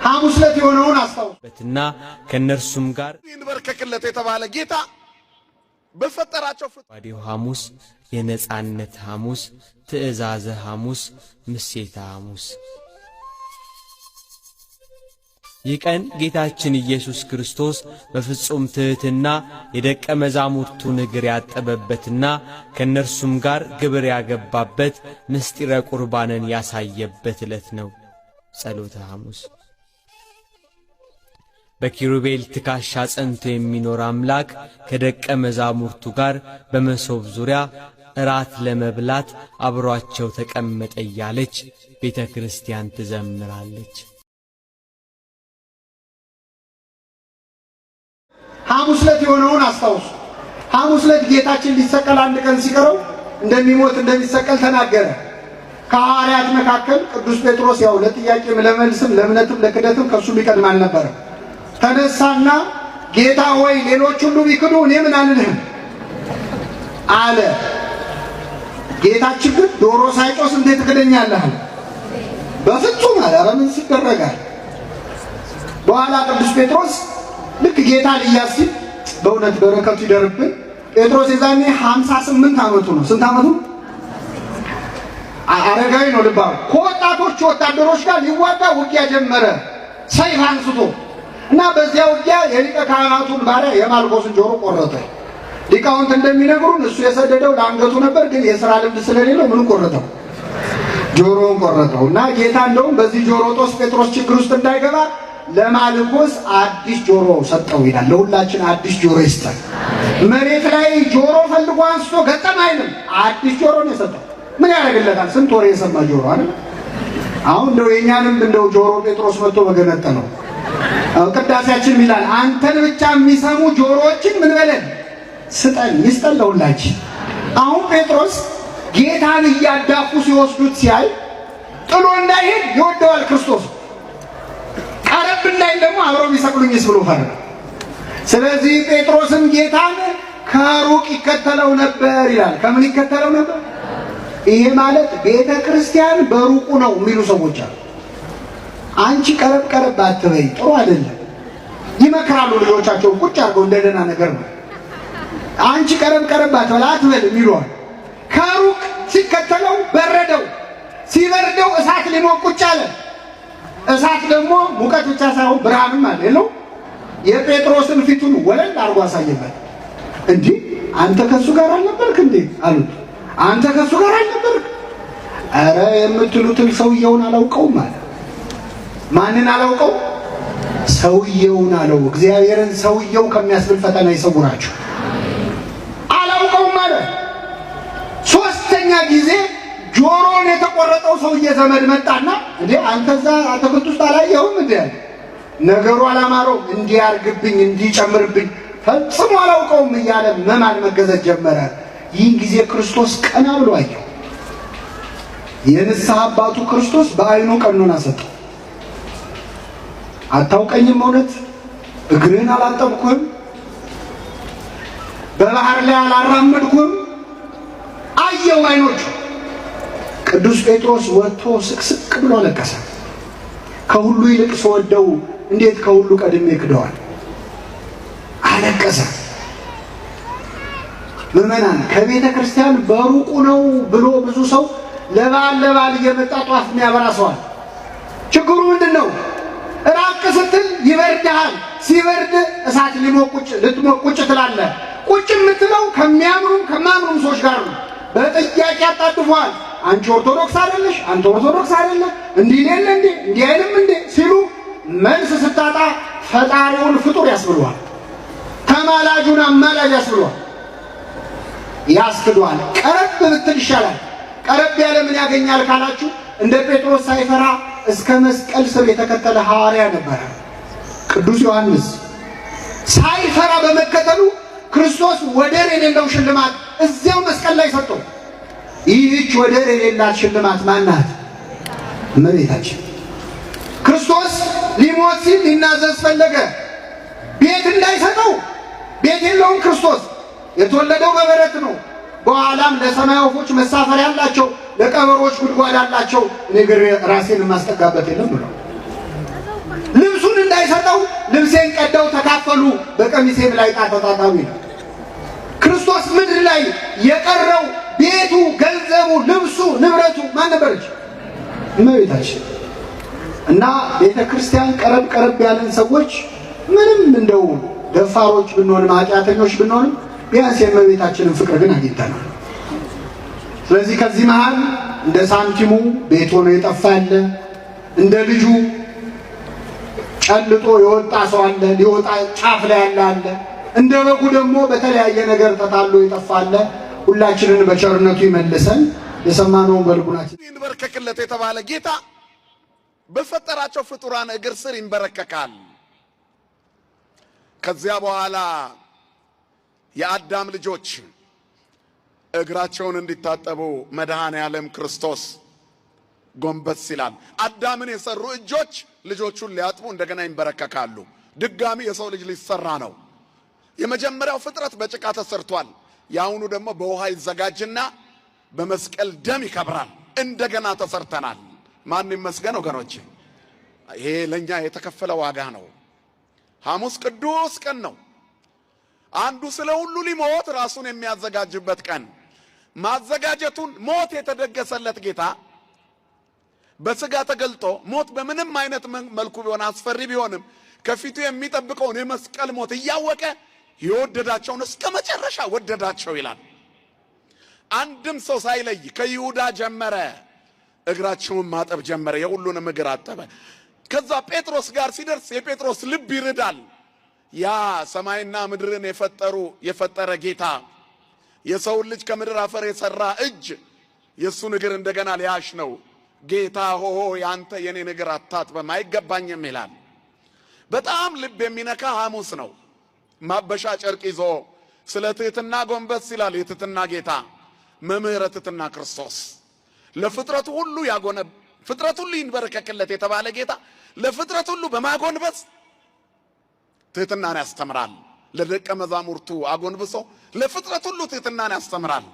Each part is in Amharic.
ሐሙስ ዕለት የሆነውን አስተውሉበትና ከነርሱም ጋር ይንበርከክለት የተባለ ጌታ በፈጠራቸው ዋዲው ሐሙስ፣ የነጻነት ሐሙስ፣ ትእዛዘ ሐሙስ፣ ምሴተ ሐሙስ። ይህ ቀን ጌታችን ኢየሱስ ክርስቶስ በፍጹም ትሕትና የደቀ መዛሙርቱን እግር ያጠበበትና ከነርሱም ጋር ግብር ያገባበት ምስጢረ ቁርባንን ያሳየበት ዕለት ነው። ጸሎተ ሐሙስ። በኪሩቤል ትካሻ ጸንቶ የሚኖር አምላክ ከደቀ መዛሙርቱ ጋር በመሶብ ዙሪያ እራት ለመብላት አብሯቸው ተቀመጠ እያለች ቤተ ክርስቲያን ትዘምራለች። ሐሙስ ዕለት የሆነውን አስታውሱ። ሐሙስ ዕለት ጌታችን ሊሰቀል አንድ ቀን ሲቀረው እንደሚሞት እንደሚሰቀል ተናገረ። ከሐዋርያት መካከል ቅዱስ ጴጥሮስ ያው ለጥያቄም ለመልስም ለእምነትም ለክደትም ከሱ ሊቀድም አልነበረ። ተነሳና ጌታ ሆይ ሌሎች ሁሉ ቢክዱ እኔ ምን አልልህም አለ። ጌታችን ግን ዶሮ ሳይጮስ እንዴት ትክደኛለህ? በፍጹም አለ። ኧረ ምን ሲደረጋል? በኋላ ቅዱስ ጴጥሮስ ልክ ጌታ ሊያዝ ሲል በእውነት በረከቱ ይደርብን። ጴጥሮስ የዛኔ 58 ዓመቱ ነው። ስንት ዓመቱ? አረጋዊ ነው። ልባው ከወጣቶች ወታደሮች ጋር ሊዋጋ ውጊያ ጀመረ ሰይፍ አንስቶ እና በዚያ ውጊያ የሊቀ ካህናቱን ባሪያ የማልኮስን ጆሮ ቆረጠ። ሊቃውንት እንደሚነግሩን እሱ የሰደደው ለአንገቱ ነበር፣ ግን የሥራ ልምድ ስለሌለው ምን ቆረጠው? ጆሮውን ቆረጠው። እና ጌታ እንደውም በዚህ ጆሮ ጦስ ጴጥሮስ ችግር ውስጥ እንዳይገባ ለማልኮስ አዲስ ጆሮ ሰጠው ይላል። ለሁላችን አዲስ ጆሮ ይስጠን። መሬት ላይ ጆሮ ፈልጎ አንስቶ ገጠም አይልም። አዲስ ጆሮ ነው የሰጠው። ምን ያደርግለታል? ስንት ወሬ የሰማ ጆሮ አይደል? አሁን እንደው የኛንም እንደው ጆሮ ጴጥሮስ መጥቶ በገነጠለው ቅዳሴያችን ይላል አንተን ብቻ የሚሰሙ ጆሮዎችን ምን በለን ስጠን፣ ይስጠን ለሁላችን። አሁን ጴጥሮስ ጌታን እያዳፉ ሲወስዱት ሲያይ ጥሎ እንዳይሄድ ይወደዋል ክርስቶስ። ቀረብ እንዳይል ደግሞ አብረው ቢሰቅሉኝስ ብሎ ፈራ። ስለዚህ ጴጥሮስም ጌታን ከሩቅ ይከተለው ነበር ይላል። ከምን ይከተለው ነበር? ይሄ ማለት ቤተ ክርስቲያን በሩቁ ነው የሚሉ ሰዎች አሉ። አንቺ ቀረብ ቀረብ አትበይ፣ ጥሩ አይደለም። ይመክራሉ ልጆቻቸው ቁጭ አድርገው እንደደና ነገር ነው። አንቺ ቀረብ ቀረብ አትበል የሚሉዋል። ከሩቅ ሲከተለው በረደው። ሲበርደው እሳት ሊሞቅ ቁጭ አለ። እሳት ደግሞ ሙቀት ብቻ ሳይሆን ብርሃንም አለ የለው። የጴጥሮስን ፊቱን ወለል አድርጎ አሳየበት። እንዲህ አንተ ከሱ ጋር አልነበርክ እንዴ አሉት። አንተ ከሱ ጋር አልነበርክ? ኧረ የምትሉትን ሰውየውን አላውቀውም አለ። ማንን አላውቀው? ሰውየውን አለው። እግዚአብሔርን ሰውየው ከሚያስብል ፈተና ይሰውራችሁ። አላውቀውም አለ። ሶስተኛ ጊዜ ጆሮን የተቆረጠው ሰውዬ ዘመድ መጣና እንዴ አንተ እዛ አትክልት ውስጥ አላየሁም እንዴ? ነገሩ አላማረው። እንዲያርግብኝ እንዲጨምርብኝ ፈጽሞ አላውቀውም እያለ መማል መገዘት ጀመረ። ይህን ጊዜ ክርስቶስ ቀና ብሎ አየው። የንስሐ አባቱ ክርስቶስ በዓይኑ ቀኖና ሰጠው። አታውቀኝም? እውነት እግርህን አላጠብኩህም? በባህር ላይ አላራመድኩህም? አየው አይኖቹ። ቅዱስ ጴጥሮስ ወጥቶ ስቅስቅ ብሎ አለቀሰ። ከሁሉ ይልቅ ስወደው እንዴት ከሁሉ ቀድሜ ክደዋል? አለቀሰ። ምዕመናን ከቤተ ክርስቲያን በሩቁ ነው ብሎ ብዙ ሰው ለባል እየመጣ ጧፍ የሚያበራ ሰዋል። ችግሩ ምንድን ነው? ራቅ ስትል ይበርድሃል። ሲበርድ እሳት ልትሞቅ ቁጭ ትላለህ። ቁጭ የምትለው ከማያምኑም ሰዎች ጋር ነው። በጥያቄ ያጣድፈዋል። አንቺ ኦርቶዶክስ አይደለሽ፣ አንተ ኦርቶዶክስ አይደለህ፣ እንዲህ ይላል እንዴ እንዲህ አይልም እንዴ ሲሉ መልስ ስታጣ ፈጣሪውን ፍጡር ያስብሏል። ተማላጁን አማላጅ ያስብሏል። ያስክዷል። ቀረብ ብትል ይሻላል። ቀረብ ያለ ምን ያገኛል ካላችሁ እንደ ጴጥሮስ ሳይፈራ እስከ መስቀል ስር የተከተለ ሐዋርያ ነበረ ቅዱስ ዮሐንስ። ሳይፈራ በመከተሉ ክርስቶስ ወደር የሌለው ሽልማት እዚያው መስቀል ላይ ሰጠው። ይህች ወደር የሌላት ሽልማት ማናት? እመቤታችን። ክርስቶስ ሊሞት ሲል ሊናዘዝ ፈለገ። ቤት እንዳይሰጠው፣ ቤት የለውም ክርስቶስ። የተወለደው በበረት ነው። በኋላም ለሰማይ ወፎች መሳፈሪያ አላቸው፣ ለቀበሮች ጉድጓድ አላቸው፣ እኔ ግን ራሴን የማስጠጋበት የለም ብሎ ቀሚሴን ቀደው ተካፈሉ፣ በቀሚሴም ላይ ዕጣ ተጣጣሉ ይላል። ክርስቶስ ምድር ላይ የቀረው ቤቱ፣ ገንዘቡ፣ ልብሱ፣ ንብረቱ ማን ነበረች? እመቤታችን። እና ቤተ ክርስቲያን ቀረብ ያለን ሰዎች ምንም እንደው ደፋሮች ብንሆንም ኃጢአተኞች ብንሆንም ቢያንስ የእመቤታችንን ፍቅር ግን አግኝተናል። ስለዚህ ከዚህ መሃል እንደ ሳንቲሙ ቤት ሆኖ የጠፋ አለ፣ እንደ ልጁ ጨልጦ የወጣ ሰው አለ፣ ሊወጣ ጫፍ ላይ ያለ አለ፣ እንደ በጉ ደግሞ በተለያየ ነገር ተታሎ የጠፋ አለ። ሁላችንን በቸርነቱ ይመልሰን። የሰማነውን በልቡናችን ይንበረከክለት የተባለ ጌታ በፈጠራቸው ፍጡራን እግር ስር ይንበረከካል። ከዚያ በኋላ የአዳም ልጆች እግራቸውን እንዲታጠቡ መድኃኔ ዓለም ክርስቶስ ጎንበስ ይላል። አዳምን የሰሩ እጆች ልጆቹን ሊያጥቡ እንደገና ይንበረከካሉ። ድጋሚ የሰው ልጅ ሊሰራ ነው። የመጀመሪያው ፍጥረት በጭቃ ተሰርቷል። የአሁኑ ደግሞ በውሃ ይዘጋጅና በመስቀል ደም ይከብራል። እንደገና ተሰርተናል። ማን ይመስገን ወገኖቼ? ይሄ ለኛ የተከፈለ ዋጋ ነው። ሐሙስ ቅዱስ ቀን ነው። አንዱ ስለ ሁሉ ሊሞት ራሱን የሚያዘጋጅበት ቀን። ማዘጋጀቱን ሞት የተደገሰለት ጌታ በስጋ ተገልጦ ሞት በምንም አይነት መልኩ ቢሆን አስፈሪ ቢሆንም ከፊቱ የሚጠብቀውን የመስቀል ሞት እያወቀ የወደዳቸውን እስከ መጨረሻ ወደዳቸው ይላል። አንድም ሰው ሳይለይ ከይሁዳ ጀመረ፣ እግራቸውን ማጠብ ጀመረ። የሁሉንም እግር አጠበ። ከዛ ጴጥሮስ ጋር ሲደርስ የጴጥሮስ ልብ ይርዳል። ያ ሰማይና ምድርን የፈጠረ ጌታ የሰውን ልጅ ከምድር አፈር የሰራ እጅ የሱን እግር እንደገና ሊያሽ ነው። ጌታ ሆይ አንተ የኔን እግር አታጥበም አይገባኝም ይላል። በጣም ልብ የሚነካ ሐሙስ ነው። ማበሻ ጨርቅ ይዞ ስለ ትሕትና ጎንበስ ይላል። የትሕትና ጌታ መምህረ ትሕትና ክርስቶስ ለፍጥረቱ ሁሉ ፍጥረት ሁሉ ይንበረከክለት የተባለ ጌታ ለፍጥረት ሁሉ በማጎንበስ ትሕትናን ያስተምራል። ለደቀ መዛሙርቱ አጎንብሶ ለፍጥረት ሁሉ ትሕትናን ያስተምራል።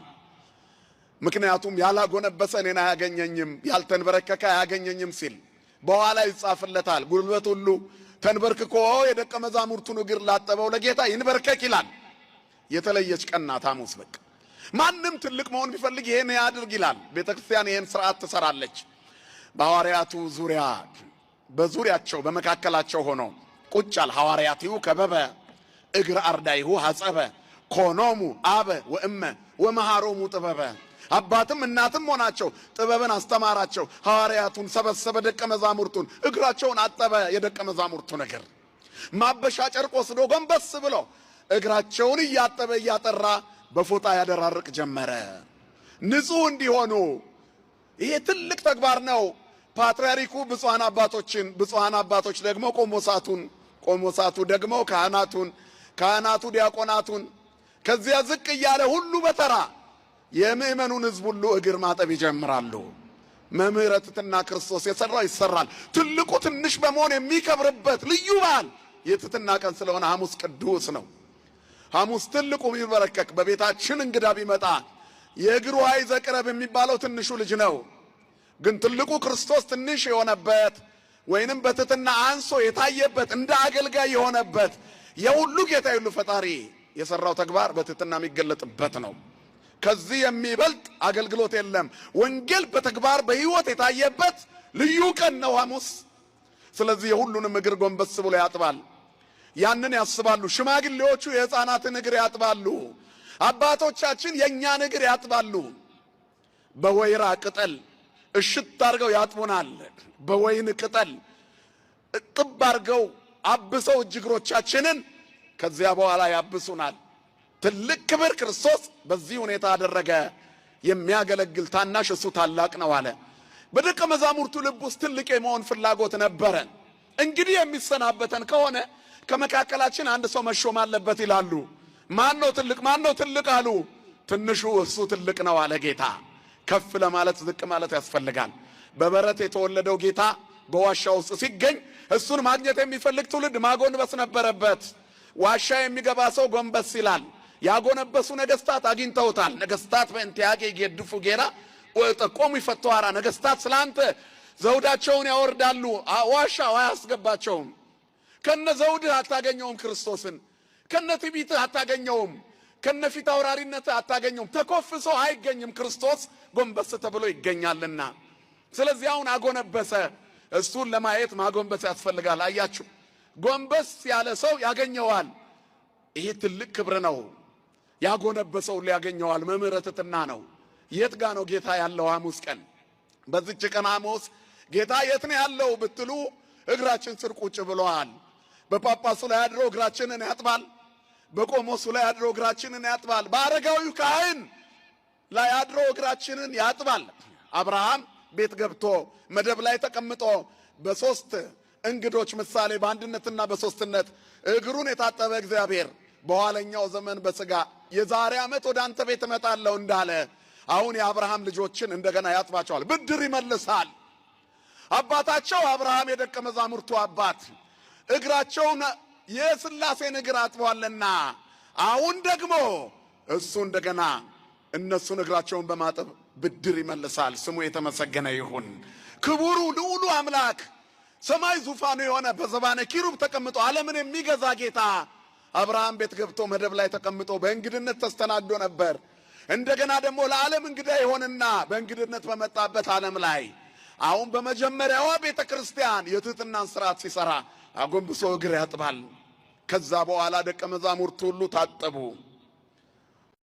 ምክንያቱም ያላጎነበሰ እኔን አያገኘኝም፣ ያልተንበረከከ አያገኘኝም ሲል በኋላ ይጻፍለታል። ጉልበት ሁሉ ተንበርክኮ የደቀ መዛሙርቱን እግር ላጠበው ለጌታ ይንበርከክ ይላል። የተለየች ቀን ናት ሐሙስ። በቃ ማንም ትልቅ መሆን ቢፈልግ ይሄን ያድርግ ይላል። ቤተክርስቲያን ይሄን ስርዓት ትሰራለች። በሐዋርያቱ ዙሪያ በዙሪያቸው በመካከላቸው ሆኖ ቁጫል ሐዋርያቲሁ ከበበ እግር አርዳይሁ ሐጸበ ኮኖሙ አበ ወእመ ወመሃሮሙ ጥበበ። አባትም እናትም ሆናቸው ጥበብን አስተማራቸው። ሐዋርያቱን ሰበሰበ፣ ደቀ መዛሙርቱን እግራቸውን አጠበ። የደቀ መዛሙርቱን እግር ማበሻ ጨርቅ ወስዶ ጎንበስ ብሎ እግራቸውን እያጠበ እያጠራ በፎጣ ያደራርቅ ጀመረ፣ ንጹህ እንዲሆኑ። ይሄ ትልቅ ተግባር ነው። ፓትርያርኩ ብፁዓን አባቶች ደግሞ ቆሞሳቱ ደግሞ ካህናቱ ዲያቆናቱን፣ ከዚያ ዝቅ እያለ ሁሉ በተራ የምእመኑን ሕዝብ ሁሉ እግር ማጠብ ይጀምራሉ። መምህረ ትሕትና ክርስቶስ የሰራው ይሰራል። ትልቁ ትንሽ በመሆን የሚከብርበት ልዩ በዓል የትሕትና ቀን ስለሆነ ሐሙስ ቅዱስ ነው። ሐሙስ ትልቁ ቢበረከክ በቤታችን እንግዳ ቢመጣ የእግሩ ኃይዘ ቅረብ የሚባለው ትንሹ ልጅ ነው። ግን ትልቁ ክርስቶስ ትንሽ የሆነበት ወይንም በትሕትና አንሶ የታየበት እንደ አገልጋይ የሆነበት የሁሉ ጌታ የሁሉ ፈጣሪ የሰራው ተግባር በትሕትና የሚገለጥበት ነው። ከዚህ የሚበልጥ አገልግሎት የለም። ወንጌል በተግባር በሕይወት የታየበት ልዩ ቀን ነው ሐሙስ። ስለዚህ የሁሉንም እግር ጎንበስ ብሎ ያጥባል። ያንን ያስባሉ። ሽማግሌዎቹ የሕፃናትን እግር ያጥባሉ። አባቶቻችን የእኛን እግር ያጥባሉ። በወይራ ቅጠል እሽት አድርገው ያጥቡናል። በወይን ቅጠል እጥብ አድርገው አብሰው እግሮቻችንን ከዚያ በኋላ ያብሱናል። ትልቅ ክብር ክርስቶስ በዚህ ሁኔታ አደረገ። የሚያገለግል ታናሽ እሱ ታላቅ ነው አለ። በደቀ መዛሙርቱ ልብ ውስጥ ትልቅ የመሆን ፍላጎት ነበረ። እንግዲህ የሚሰናበተን ከሆነ ከመካከላችን አንድ ሰው መሾም አለበት ይላሉ። ማን ነው ትልቅ አሉ። ትንሹ እሱ ትልቅ ነው አለ ጌታ። ከፍ ለማለት ዝቅ ማለት ያስፈልጋል። በበረት የተወለደው ጌታ በዋሻ ውስጥ ሲገኝ እሱን ማግኘት የሚፈልግ ትውልድ ማጎንበስ ነበረበት። ዋሻ የሚገባ ሰው ጎንበስ ይላል። ያጎነበሱ ነገስታት አግኝተውታል። ነገስታት በእንቲያጌ ይገድፉ ጌራ ወጠቆሙ ይፈተዋራ። ነገስታት ስላንተ ዘውዳቸውን ያወርዳሉ፣ ዋሻ አያስገባቸውም። ከነ ዘውድህ አታገኘውም ክርስቶስን። ከነ ትዕቢትህ አታገኘውም። ከነ ፊት አውራሪነትህ አታገኘውም። ተኮፍሶ አይገኝም ክርስቶስ ጎንበስ ተብሎ ይገኛልና። ስለዚህ አሁን አጎነበሰ። እሱን ለማየት ማጎንበስ ያስፈልጋል። አያችሁ፣ ጎንበስ ያለ ሰው ያገኘዋል። ይሄ ትልቅ ክብር ነው። ያጎነበሰው ሊያገኘዋል። መምህረ ትሕትና ነው። የት ጋ ነው ጌታ ያለው? ሐሙስ ቀን በዚች ቀን ሐሙስ ጌታ የት ነው ያለው ብትሉ እግራችን ስር ቁጭ ብሏል። በጳጳሱ ላይ አድሮ እግራችንን ያጥባል። በቆሞሱ ላይ አድሮ እግራችንን ያጥባል። በአረጋዊው ካህን ላይ አድሮ እግራችንን ያጥባል። አብርሃም ቤት ገብቶ መደብ ላይ ተቀምጦ በሶስት እንግዶች ምሳሌ በአንድነትና በሶስትነት እግሩን የታጠበ እግዚአብሔር በኋለኛው ዘመን በሥጋ የዛሬ ዓመት ወደ አንተ ቤት እመጣለሁ እንዳለ አሁን የአብርሃም ልጆችን እንደገና ያጥባቸዋል። ብድር ይመልሳል። አባታቸው አብርሃም የደቀ መዛሙርቱ አባት እግራቸውን የሥላሴን እግር አጥቧልና አሁን ደግሞ እሱ እንደገና እነሱን እግራቸውን በማጠብ ብድር ይመልሳል። ስሙ የተመሰገነ ይሁን። ክቡሩ ልዑሉ አምላክ ሰማይ ዙፋኑ የሆነ በዘባነ ኪሩብ ተቀምጦ ዓለምን የሚገዛ ጌታ አብርሃም ቤት ገብቶ መደብ ላይ ተቀምጦ በእንግድነት ተስተናግዶ ነበር። እንደገና ደግሞ ለዓለም እንግዳ ይሆንና በእንግድነት በመጣበት ዓለም ላይ አሁን በመጀመሪያዋ ቤተ ክርስቲያን የትሕትናን ሥርዓት ሲሰራ አጎንብሶ እግር ያጥባል። ከዛ በኋላ ደቀ መዛሙርቱ ሁሉ ታጠቡ።